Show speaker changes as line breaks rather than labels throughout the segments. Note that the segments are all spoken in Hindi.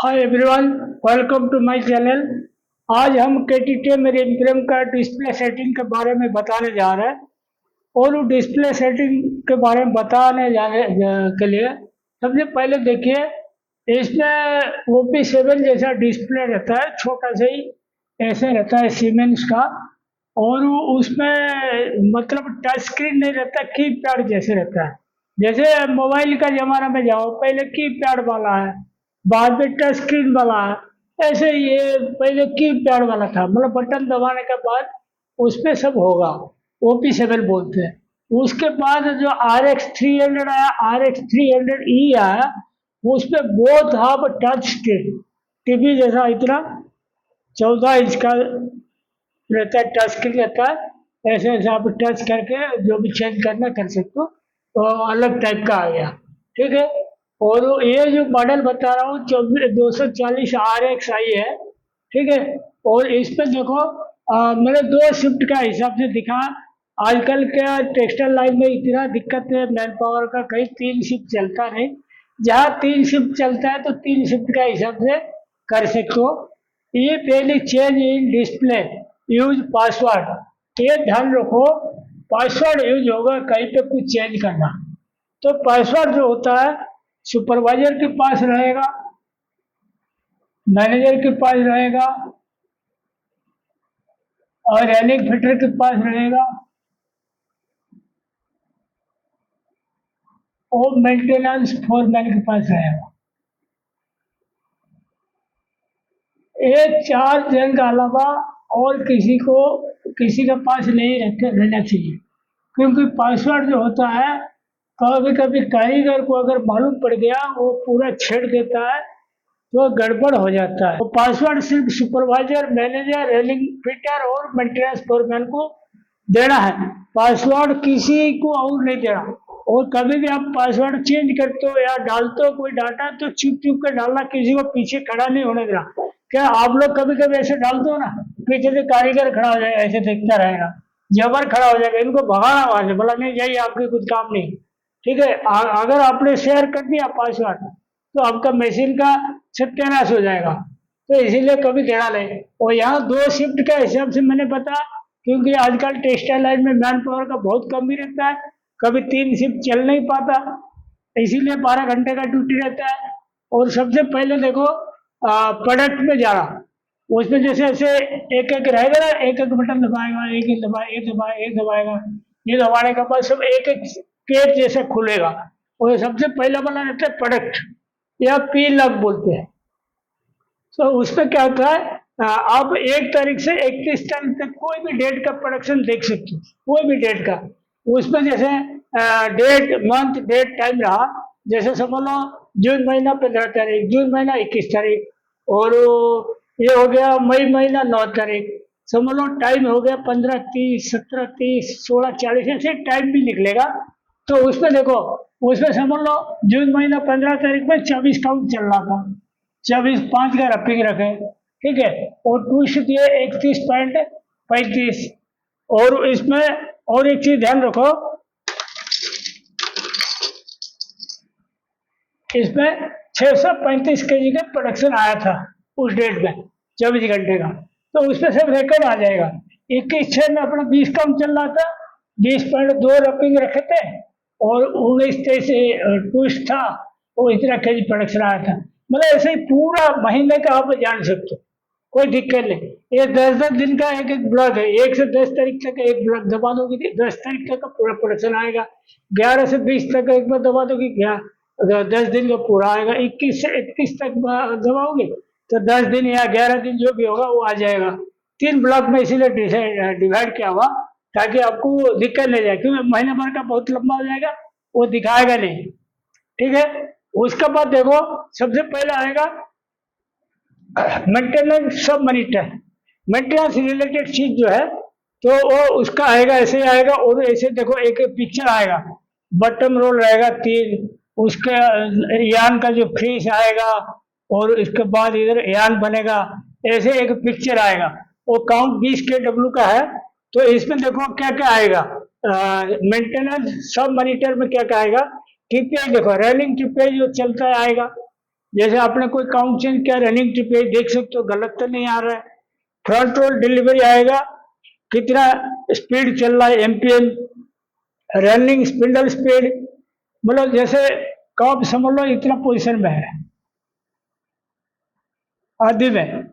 Hi everyone, welcome to my channel. आज हम KTTM मेरे इम्प्रेम का डिस्प्ले सेटिंग के बारे में बताने जा रहे हैं। और वो डिस्प्ले सेटिंग के बारे में के लिए सबसे पहले देखिए, इसमें OP7 जैसा डिस्प्ले रहता है, छोटा सा ही ऐसे रहता है सीमेंस का। और वो उसमें मतलब टच स्क्रीन नहीं रहता, की पैड जैसे रहता है। जैसे मोबाइल का जमाना में जाओ, पहले की पैड वाला है, बाद में टच स्क्रीन वाला है। ऐसे ये पहले की पैड वाला था, मतलब बटन दबाने के बाद उसपे सब होगा। OP7 बोलते हैं। उसके बाद जो RX 300 आया, RX 300E आया, उस पे both half touch screen, TV जैसा इतना 14 इंच का रहता है, टच स्क्रीन रहता है। ऐसे ऐसे आप टच करके जो भी चेंज करना कर सकते हो। तो अलग टाइप का आ गया, ठीक है। और ये जो मॉडल बता रहा हूँ 240RX आई है, ठीक है। और इस पे देखो, मैंने 2 शिफ्ट का हिसाब से दिखा। आजकल क्या टेक्सटाइल लाइन में इतना दिक्कत है मैन पावर का, कहीं 3 शिफ्ट चलता नहीं। जहाँ 3 शिफ्ट चलता है तो 3 शिफ्ट का हिसाब से कर सकते हो। ये पहले change in display use password, ये ध्यान रखो। पासवर्ड यूज होगा कहीं पे कुछ चेंज करना, तो पासवर्ड जो होता है सुपरवाइजर के पास रहेगा, मैनेजर के पास रहेगा, और रैनिंग फिटर के पास रहेगा, और मेंटेनेंस फोरमैन के पास रहेगा। ये 4 जन के अलावा और किसी के पास नहीं रहना चाहिए। क्योंकि पासवर्ड जो होता है, कभी कभी कारीगर को अगर मालूम पड़ गया, वो पूरा छेड़ देता है, तो गड़बड़ हो जाता है। तो पासवर्ड सिर्फ सुपरवाइजर, मैनेजर, रेलिंग फिटर और मेंटेनेंस फोरमैन को देना है। पासवर्ड किसी को और नहीं देना। और कभी भी आप पासवर्ड चेंज करते हो या डालते हो कोई डाटा, तो चुप चुप कर डालना, किसी को पीछे खड़ा नहीं होने देना। क्या आप लोग कभी कभी ऐसे डालते हो ना, पीछे से कारीगर खड़ा हो जाएगा, ऐसे देखता रहेगा, जबर खड़ा हो जाएगा, इनको भगाना वहां से, बोला नहीं जाइए, आपके कुछ काम नहीं। ठीक है। अगर आपने शेयर कर दिया पासवर्ड, तो आपका मशीन का सत्यानाश हो जाएगा। तो इसीलिए कभी देना नहीं। और यहाँ 2 शिफ्ट का हिसाब से मैंने बताया, क्योंकि आजकल टेक्सटाइल लाइन में मैन पावर का बहुत कम ही रहता है, कभी 3 शिफ्ट चल नहीं पाता, इसीलिए 12 घंटे का ड्यूटी रहता है। और सबसे पहले देखो, प्रोडक्ट में जाना, उसमें जैसे ऐसे एक एक रहेगा ना, एक एक बटन दबाएगा, एक एक दबाए, एक दबाए, एक दबाएगा। ये दबाने के बाद सब एक एक पेज जैसे खुलेगा। और सबसे पहला वाला रहता है प्रोडक्ट, या पी लग बोलते हैं। तो उसमें क्या होता है, आप 1 तारीख से 31 तारीख तक कोई भी डेट का प्रोडक्शन देख सकते हो, कोई भी डेट का। उसमें जैसे डेट, मंथ, डेट, टाइम रहा, जैसे समझ लो जून महीना 15 तारीख, जून महीना 21 तारीख, और ये हो गया मई महीना 9 तारीख। समझ लो टाइम हो गया 15:30, 17:30, 16:40, ऐसे टाइम भी निकलेगा। तो उसमें देखो, उसमें समझ लो जून महीना 15 तारीख में 24 काउंट चल रहा था, 24/5 का रफिंग रखे, ठीक है। और ट्विस्ट दिए 31.35। और इसमें और एक चीज ध्यान रखो, इसमें 635 kg का प्रोडक्शन आया था उस डेट में, 24 घंटे का। तो उसमें सब रिकॉर्ड आ जाएगा। 21/6 में अपना 20 काउंट चल रहा था, 20.2 रफिंग रखे थे, और 19-23 ट्विस्ट था, वो इतना KG प्रोडक्शन आया था। मतलब ऐसे ही पूरा महीने का आप जान सकते हो, कोई दिक्कत नहीं। ये 10-10 दिन का एक एक ब्लॉक है, 1 से 10 तारीख तक एक ब्लॉक दबा दोगे, 10 तारीख तक का पूरा प्रोडक्शन आएगा। 11 से 20 तक एक बार दबा दोगे, 10 दिन का पूरा आएगा। 21 से 31 तक दबाओगे, तो 10 दिन या 11 दिन जो भी होगा वो आ जाएगा। 3 ब्लॉक में इसीलिए डिवाइड किया हुआ, ताकि आपको दिक्कत नहीं जाए, क्योंकि महीने भर का बहुत लंबा हो जाएगा, वो दिखाएगा नहीं, ठीक है। उसके बाद देखो, सबसे पहले आएगा मेंटेनेंस सब मॉनिटर। मेंटेनेंस रिलेटेड चीज जो है, तो वो उसका आएगा, ऐसे आएगा। और ऐसे देखो, एक एक पिक्चर आएगा, बटन रोल रहेगा 3, उसके यान का जो फ्रीज आएगा, और इसके बाद इधर यान बनेगा, ऐसे एक पिक्चर आएगा। वो काउंट 20 kW का है। तो इसमें देखो क्या क्या आएगा, मेंटेनेंस सब मॉनिटर में क्या क्या आएगा। टीपीआई देखो, रनिंग टीपीआई जो चलता है आएगा, जैसे आपने कोई काउंट चेंज किया रनिंग ट्रिप पे, देख सकते हो गलत तो नहीं आ रहा है। फ्रंट रोल डिलीवरी आएगा, कितना स्पीड चल रहा है एमपीएम, रनिंग स्पिंडल स्पीड, मतलब जैसे कब समझ लो इतना पोजीशन में है आधी में,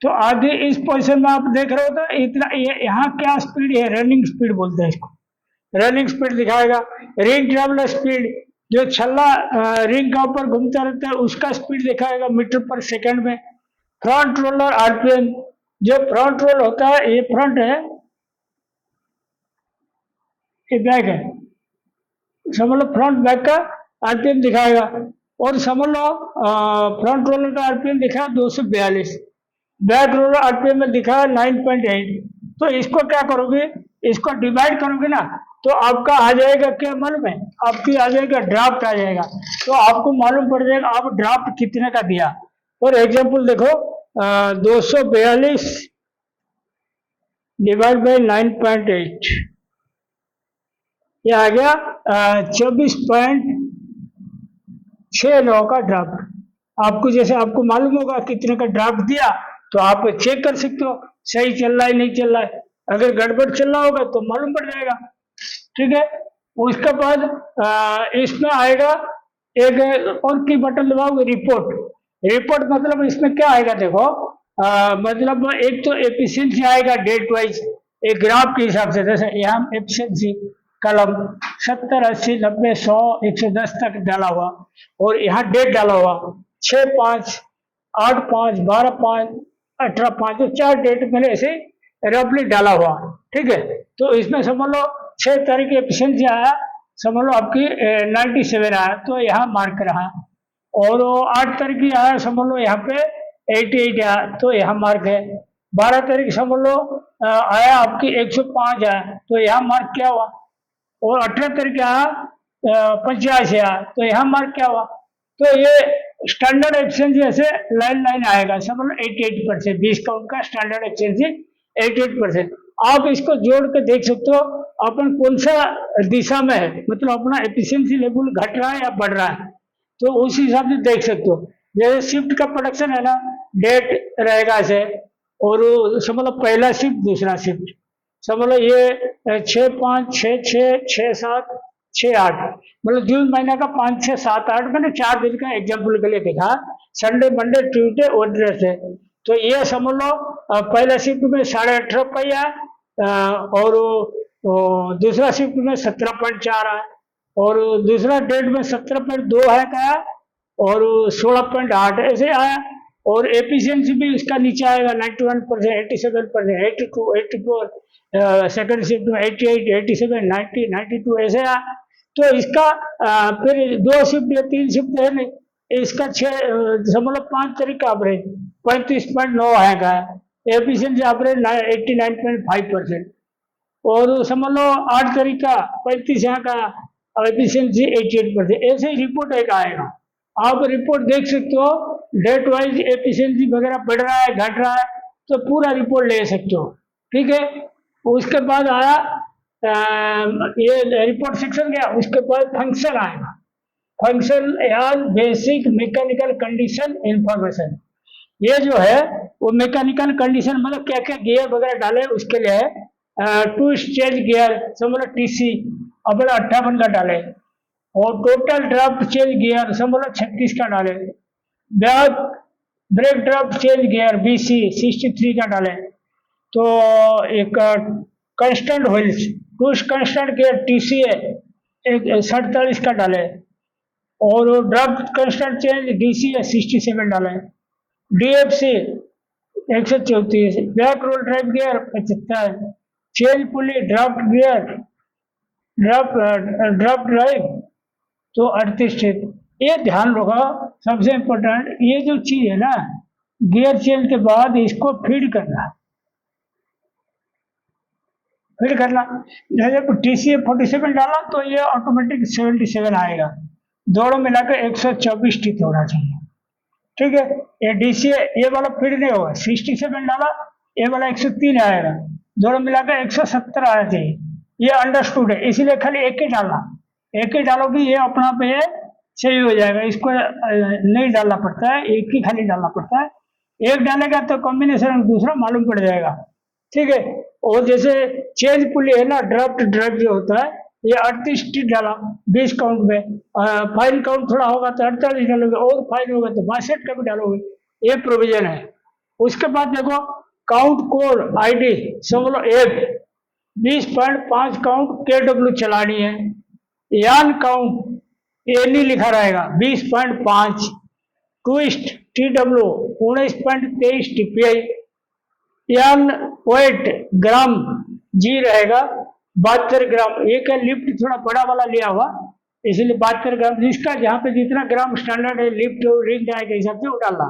तो आधी इस पोजीशन में आप देख रहे हो तो इतना यहाँ क्या स्पीड है, रनिंग स्पीड बोलते हैं इसको, रनिंग स्पीड दिखाएगा। रिंग ट्रेवलर स्पीड, जो छल्ला रिंग का ऊपर घूमता रहता है उसका स्पीड दिखाएगा मीटर पर सेकंड में। फ्रंट रोलर आरपीएम, जो फ्रंट रोल होता है, ये फ्रंट है ये बैक है, समझ लो फ्रंट बैक का आरपीएम दिखाएगा। और समझ लो फ्रंट रोलर का आरपीएम दिखा 242, बैक रोलर आरपीएम में दिखा 9.8। तो इसको क्या करोगे, इसको डिवाइड करोगे ना तो आपका आ जाएगा क्या मालूम है, आपकी आ जाएगा ड्राफ्ट आ जाएगा, तो आपको मालूम पड़ जाएगा आप ड्राफ्ट कितने का दिया। फॉर एग्जाम्पल देखो 242 डिवाइड बाई 9.8, ये आ गया 24.69 का ड्राफ्ट। आपको जैसे आपको मालूम होगा कितने का ड्राफ्ट दिया तो आप चेक कर सकते हो सही चल रहा है नहीं चल रहा है, अगर गड़बड़ चल रहा होगा तो मालूम पड़ जाएगा, ठीक है। उसके बाद इसमें आएगा एक और की बटन दबाओगे रिपोर्ट, रिपोर्ट मतलब इसमें क्या आएगा देखो, मतलब एक तो एफिशिएंसी आएगा डेट वाइज, एक ग्राफ के हिसाब से, जैसे यहाँ एफिशिएंसी कलम 70, 80, 90, 100, 110 तक डाला हुआ, और यहाँ डेट डाला हुआ 6, 5, 8, 5, 12, 5, 18, 5, तो 4 डेट मैंने ऐसे रफली डाला हुआ, ठीक है। तो इसमें समझ लो 6 तारीख एफिशिएंसी आया, समझ लो आपकी 97 आया तो यहाँ मार्क रहा, और 8 तारीख की आया समझ लो यहाँ पे 88 आया तो यहाँ मार्क है। 12 तारीख समझ लो आया आपकी 105 आया तो यहाँ मार्क क्या हुआ, और 18 तारीख आया 85 आया तो यहाँ मार्क क्या हुआ। तो ये स्टैंडर्ड एफिशिएंसी ऐसे लाइन लाइन आएगा, समझ लो 88%, 20 काउंट का स्टैंडर्ड एफिशिएंसी 88%। आप इसको जोड़ के देख सकते हो अपन कौन सा दिशा में है, मतलब अपना एफिशिएंसी लेवल घट रहा है या बढ़ रहा है, तो उस हिसाब से देख सकते हो। जैसे शिफ्ट का प्रोडक्शन है ना, डेट रहेगा ऐसे, और समझ लो पहला शिफ्ट दूसरा शिफ्ट, समझ लो ये 6, 5, 6, 6, 6, 7, 6, 8, मतलब जून महीने का 5, 6, 7, 8, मैंने 4 दिन का एग्जाम्पल के लिए देखा, संडे, मंडे, ट्यूसडे, वेडनेसडे। तो ये समझ लो पहला शिफ्ट में 18.5 पहिया, और दूसरा शिफ्ट में 17.4 है, और दूसरा डेट में 17.2 है का, और 16.8 ऐसे आया, और एफिशिएंसी भी इसका नीचे आएगा 91%, 87%, 82, 84, सेकंड शिफ्ट में 88, 87, 90, 92 ऐसे आया। तो इसका फिर 2 शिफ्ट या 3 शिफ्ट है नहीं, इसका 6 समझ लो 5 तारीख का एवरेज 35.9 है का, एफिशिएंसी एवरेज 89.5%, और समझ लो 8 तारीख का 35 यहाँ का एफिशिएंसी 88%, ऐसे ही रिपोर्ट एक आएगा। आप रिपोर्ट देख सकते हो डेट वाइज एफिशिएंसी वगैरह बढ़ रहा है घट रहा है, तो पूरा रिपोर्ट ले सकते हो, ठीक है। उसके बाद आया ये रिपोर्ट सेक्शन गया, उसके बाद फंक्शन आएगा, फंक्शन या बेसिक मैकेनिकल कंडीशन इंफॉर्मेशन। ये जो है वो मैकेनिकल कंडीशन मतलब क्या क्या गियर वगैरह डाले उसके लिए है। 2 स्टेज गियर समझ लो टीसी अपना 58 का डाले, और टोटल ड्राफ्ट चेंज गियर समझ लो 36 का डाले, back break draft change gear BC 63 का डाले, तो एक constant wheels tooth constant gear TC एक 47 का डाले, और ड्राफ्ट कंस्टेंट चेंज डीसी 67 डाले, DFC 134, back roll drive gear 75, change pulley draft gear draft drive तो 38 टिप। ये ध्यान रखो सबसे इम्पोर्टेंट, ये जो चीज है ना गियर चेंज के बाद इसको फीड करना, जैसे टीसी 47 डाला तो ये ऑटोमेटिक 77 आएगा, दोनों मिलाकर 124 टिप होना चाहिए, ठीक है। ये डीसी ये वाला फीड नहीं होगा, 67 डाला ये वाला 103 आएगा, दोनों मिलाकर 170 आना चाहिए, ये अंडरस्टूड है, इसीलिए खाली एक ही डालना, एक ही डालोगे ये अपना पे सही हो जाएगा। इसको नहीं डालना पड़ता है, एक ही खाली डालना पड़ता है। एक डालेगा तो कॉम्बिनेशन दूसरा मालूम पड़ जाएगा। ठीक है। और जैसे चेंज पुली है ना, ड्राफ्ट ड्राइव जो होता है, ये 38 डाला 20 काउंट में, फाइन काउंट थोड़ा होगा तो 48 डालोगे, और फाइन होगा तो 62 का भी डालोगे। ये प्रोविजन है। उसके बाद देखो काउंट कोड आईडी समझ लो एक 20.5 काउंट KW चलानी है। यान काउंट ये नहीं लिखा रहेगा 20.5, ट्विस्ट TW 19.23 TPI, यान वेट ग्राम जी रहेगा 72 ग्राम। ये क्या लिफ्ट थोड़ा बड़ा वाला लिया हुआ, इसलिए 72 ग्राम, जिसका जहाँ पे जितना ग्राम स्टैंडर्ड है लिफ्ट रिंग के हिसाब से वो डालना।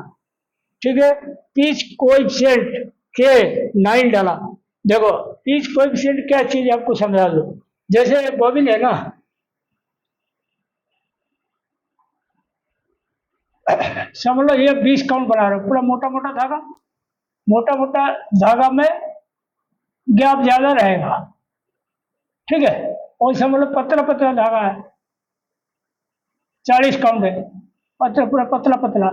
ठीक है। पिच कोएफिशिएंट के 9 डाला। देखो पिच कोएफिशिएंट क्या चीज आपको समझा दो। जैसे बॉबिन है ना, समझ लो ये 20 काउंट बना रहे हो, पूरा मोटा मोटा धागा, मोटा मोटा धागा में गैप ज्यादा रहेगा। ठीक है। और समझ लो पतला पतला धागा है, 40 काउंट है, पतला पूरा पतला पतला,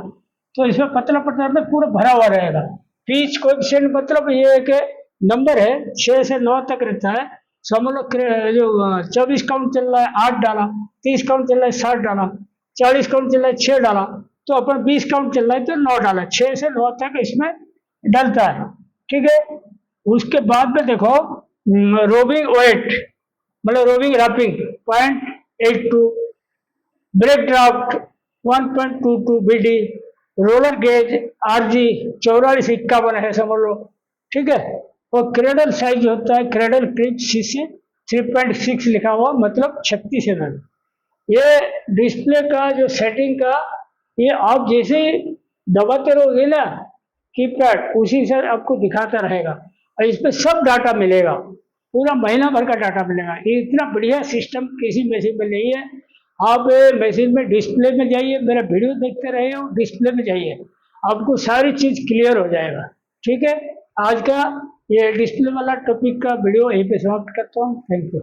तो इसमें पतला पतला में पूरा भरा हुआ रहेगा। पिच कोएफिशिएंट मतलब ये एक नंबर है 6 से 9 तक रहता है। समझ लो जो 24 काउंट चल रहा है 8 डाला, 30 काउंट चल रहा है 7 डाला, 40 काउंट चल रहा है 6 डाला, तो अपन 20 काउंट चल रहा है तो 9 डाला, 6 से 9 तक इसमें डलता है। ठीक है। उसके बाद में देखो रोविंग वेट मतलब roving wrapping 0.82, break draft 1.22 BD, roller gauge RG 4451 है समझ लो। ठीक है। और क्रेडल साइज होता है, क्रेडल क्रिप CC 3.6 लिखा हुआ, मतलब 36 mm। ये डिस्प्ले का जो सेटिंग का, ये आप जैसे ही दबाते रहोगे ना कीपैड, उसी से आपको दिखाता रहेगा और इस पर सब डाटा मिलेगा, पूरा महीना भर का डाटा मिलेगा। ये इतना बढ़िया सिस्टम किसी मशीन में नहीं है। आप मशीन में डिस्प्ले में जाइए, मेरा वीडियो देखते रहे हो, डिस्प्ले में जाइए, आपको सारी चीज क्लियर हो जाएगा। ठीक है। आज का ये डिस्प्ले वाला टॉपिक का वीडियो यहीं पे समाप्त करता हूँ। Thank you.